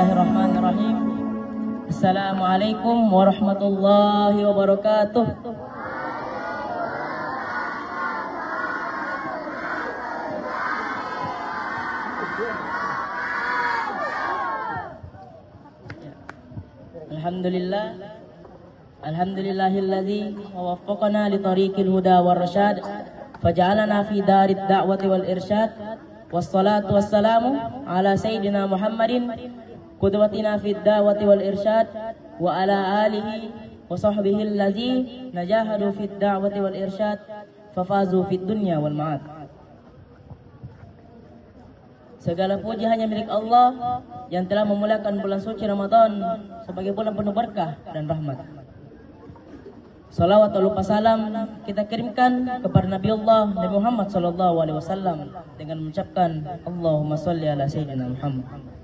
Bismillahirrahmanirrahim. Assalamualaikum warahmatullahi wabarakatuh. Alhamdulillah. Alhamdulillahilladzi waffaqana li tariqil huda war rasyad faj'alana fi darid da'wati wal irsyad. Wassalatu wassalamu ala sayyidina Muhammadin qudwatina fid da'wati wal irsyad wa ala alihi wa sahbihi allazi najahadu fid da'wati wal irsyad fafazu fid dunya wal ma'ad. Segala puji hanya milik Allah yang telah memulakan bulan suci Ramadan sebagai bulan penuh berkah dan rahmat. Salawat lupa salam kita kirimkan kepada Nabi Allah Nabi Muhammad sallallahu alaihi wasallam dengan mengucapkan Allahumma shalli ala sayyidina Muhammad.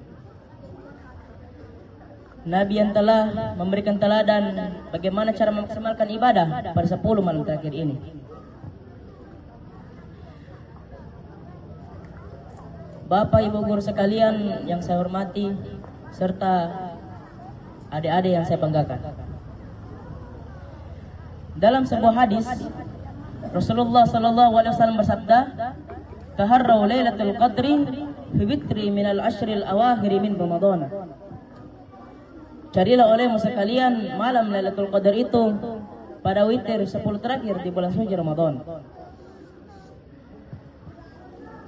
Nabi yang telah memberikan teladan bagaimana cara memaksimalkan ibadah pada 10 malam terakhir ini. Bapak Ibu guru sekalian yang saya hormati serta adik-adik yang saya banggakan. Dalam sebuah hadis Rasulullah sallallahu alaihi wasallam bersabda, "Taharrau lailatul qadri fi witri minal ashril awakhir min Ramadan." Carilah olehmu sekalian malam Lailatul Qadar itu pada witir 10 terakhir di bulan suci Ramadan.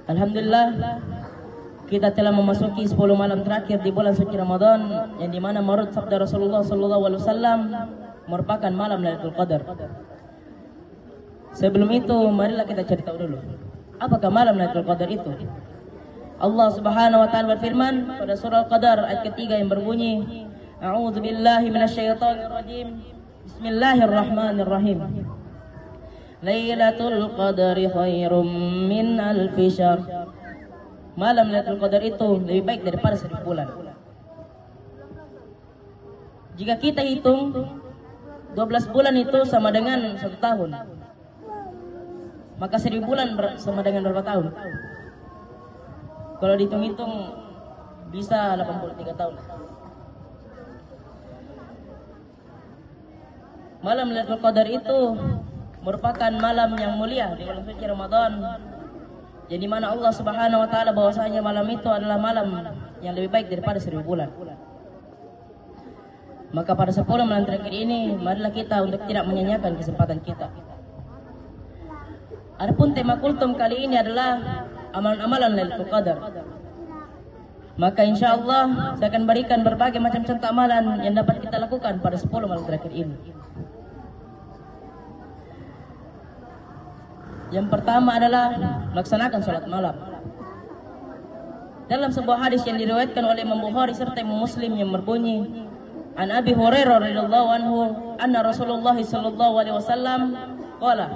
Alhamdulillah, kita telah memasuki 10 malam terakhir di bulan suci Ramadan yang dimana menurut sabda Rasulullah sallallahu alaihi wasallam merupakan malam Lailatul Qadar. Sebelum itu, marilah kita cari tahu dulu apakah malam Lailatul Qadar itu. Allah Subhanahu wa taala berfirman pada surah Al-Qadar ayat ketiga yang berbunyi, A'udzu billahi minasyaitonir rajim. Bismillahirrahmanirrahim. Lailatul Qadri khairum min alfi syahr. Malam Lailatul Qadar itu lebih baik daripada 1000 bulan. Jika kita hitung 12 bulan itu sama dengan 1 tahun. Maka 1000 bulan sama dengan berapa tahun? Kalau dihitung-hitung bisa 83 tahun. Malam Lailatul Qadar itu merupakan malam yang mulia di bulan suci Ramadan. Jadi mana Allah Subhanahu wa taala bahwasanya malam itu adalah malam yang lebih baik daripada 1000 bulan. Maka pada 10 malam terakhir ini marilah kita untuk tidak menyanyiakan kesempatan kita. Adapun tema kultum kali ini adalah amalan-amalan Lailatul Qadar. Maka insyaallah saya akan berikan berbagai macam contoh amalan yang dapat kita lakukan pada 10 malam terakhir ini. Yang pertama adalah melaksanakan salat malam. Dalam sebuah hadis yang diriwayatkan oleh Imam Bukhari serta Imam Muslim yang berbunyi, An Abi Hurairah radhiyallahu anhu anna Rasulullah sallallahu alaihi wasallam qala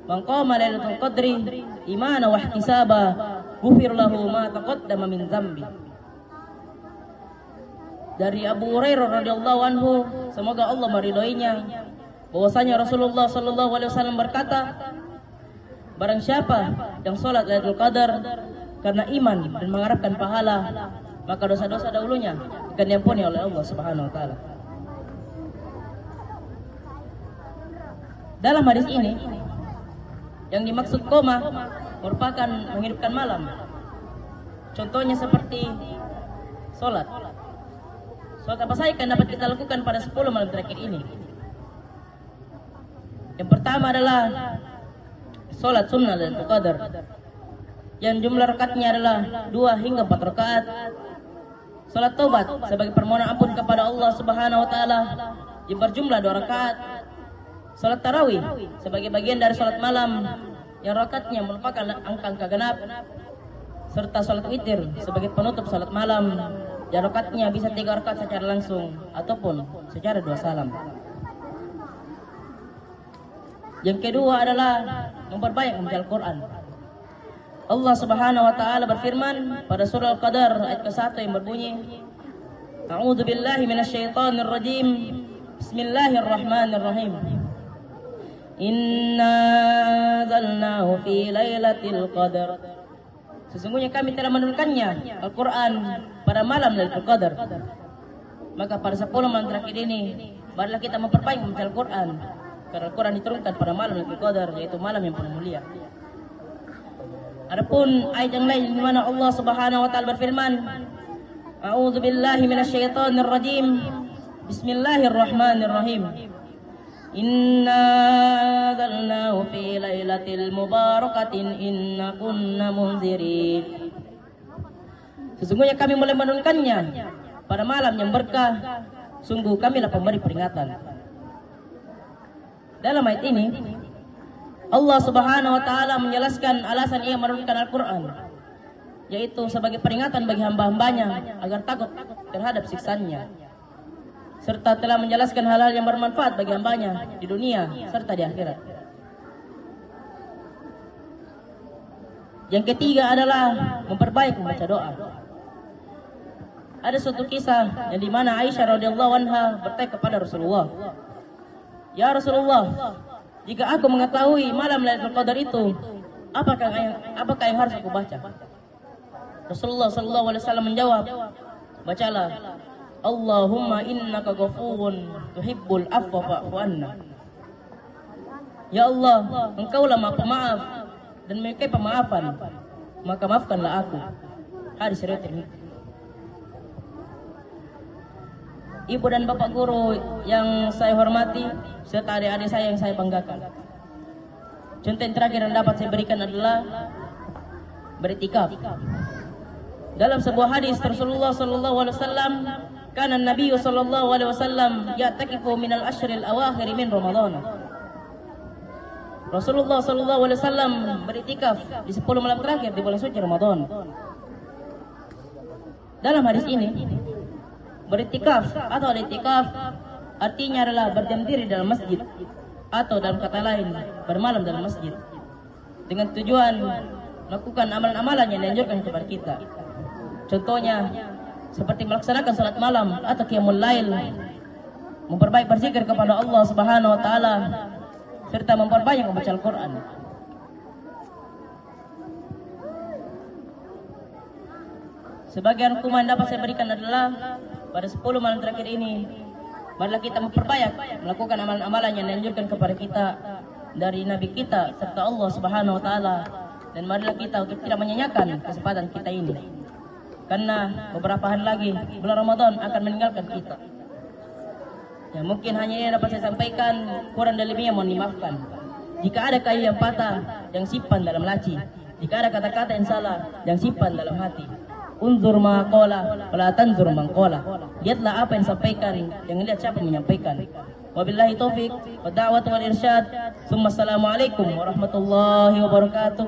man qama lailatul qadri imanan wa ihtisaba ghufir lahu ma taqaddama min dzambi. Dari Abu Hurairah radhiyallahu anhu, semoga Allah meridhoinya, bahwasanya Rasulullah sallallahu alaihi wasallam berkata, barang siapa yang salat Lailatul Qadar karena iman dan mengharapkan pahala, maka dosa-dosa dahulunya akan diampuni oleh Allah Subhanahu wa taala. Dalam hadis ini yang dimaksud qoma merupakan menghidupkan malam. Contohnya seperti salat. Salat apa saja yang dapat kita lakukan pada 10 malam terakhir ini? Yang pertama adalah salat sunnah Lailatul Qadar yang jumlah rakaatnya adalah 2 hingga 4 rakaat. Salat taubat sebagai permohonan ampun kepada Allah Subhanahu wa taala yang berjumlah 2 rakaat. Salat tarawih sebagai bagian dari salat malam yang rakaatnya merupakan angka genap, serta salat witir sebagai penutup salat malam yang rakaatnya bisa 3 rakaat secara langsung ataupun secara 2 salam. Yang kedua adalah memperbanyak membaca Al-Quran. Allah Subhanahu wa taala berfirman pada surah Al-Qadar ayat ke-1 yang berbunyi, A'udzu billahi minasyaitonir rajim. Bismillahirrahmanirrahim. Inna anzalnahu fi lailatul qadar Sesungguhnya kami telah menurunkannya Al-Quran pada malam Lailatul Qadar. Maka pada 10 malam terakhir ini marilah kita memperbaiki membaca Al-Quran, karena Al-Quran diturunkan pada malam Lailatul Qadar, yaitu malam yang paling mulia. Adapun ayat yang lain di mana Allah Subhanahu wa taala berfirman, A'udzu billahi minasyaitonir rajim. Bismillahirrahmanirrahim. Inna anzalnahu fi lailatul mubarakatin inna kunna munzirin. Sesungguhnya kami mulai menurunkannya pada malam yang berkah, sungguh kamilah pemberi peringatan. Dalam ayat ini Allah Subhanahu wa taala menjelaskan alasan ia menurunkan Al-Quran, yaitu sebagai peringatan bagi hamba-hambanya agar takut terhadap siksanya, serta telah menjelaskan hal-hal yang bermanfaat bagi hambanya di dunia serta di akhirat. Yang ketiga adalah memperbaiki membaca doa. Ada suatu kisah yang dimana Aisyah radhiyallahu anha bertanya kepada Rasulullah, "Ya Rasulullah, jika aku mengetahui malam Lailatul Qadar itu, apakah yang harus aku baca?" Rasulullah sallallahu alaihi wasallam menjawab, "Bacalah Allahumma innaka ghafurun tuhibbul afwa fa'fu anna." Ya Allah, Engkaulah Maha Pemaaf dan memiliki pemaafan, maka maafkanlah aku. Hadis riwayat Tirmidzi. Ibu dan bapak guru yang saya hormati, serta adik-adik saya yang saya banggakan, contoh yang terakhir yang dapat saya berikan adalah beriktikaf. Dalam sebuah hadis Rasulullah sallallahu alaihi wasallam, kana Nabi sallallahu alaihi wasallam ya'takifu minal ashril awakhir min Ramadan. Rasulullah sallallahu alaihi wasallam beriktikaf di 10 malam terakhir di bulan suci Ramadan. Dalam hadis ini, beriktikaf atau al-i'tikaf artinya adalah berdiam diri dalam masjid, atau dalam kata lain bermalam dalam masjid, dengan tujuan melakukan amalan-amalan yang dianjurkan kepada kita. Contohnya seperti melaksanakan salat malam atau qiyamul lail, memperbaiki berzikir kepada Allah Subhanahu wa taala, serta memperbanyak membaca Al-Quran. Sebagian hukuman dapat saya berikan adalah pada 10 malam terakhir ini, marilah kita memperbanyak melakukan amalan-amalan yang dianjurkan kepada kita dari Nabi kita serta Allah Subhanahu wa taala, dan marilah kita untuk tidak menyanyiakan kesempatan kita ini, karena beberapa hari lagi bulan Ramadan akan meninggalkan kita. Ya, mungkin hanya ini yang dapat saya sampaikan, kurang dan lebihnya mohon dimaafkan. Jika ada kayu yang patah, yang simpan dalam laci. Jika ada kata-kata yang salah, yang simpan dalam hati. Unzur ma qala wala tanzur man qala. Lihatlah apa yang disampaikan, jangan lihat siapa yang menyampaikan. Wabillahi taufik wa da'watu wal irsyad. Assalamualaikum warahmatullahi wabarakatuh.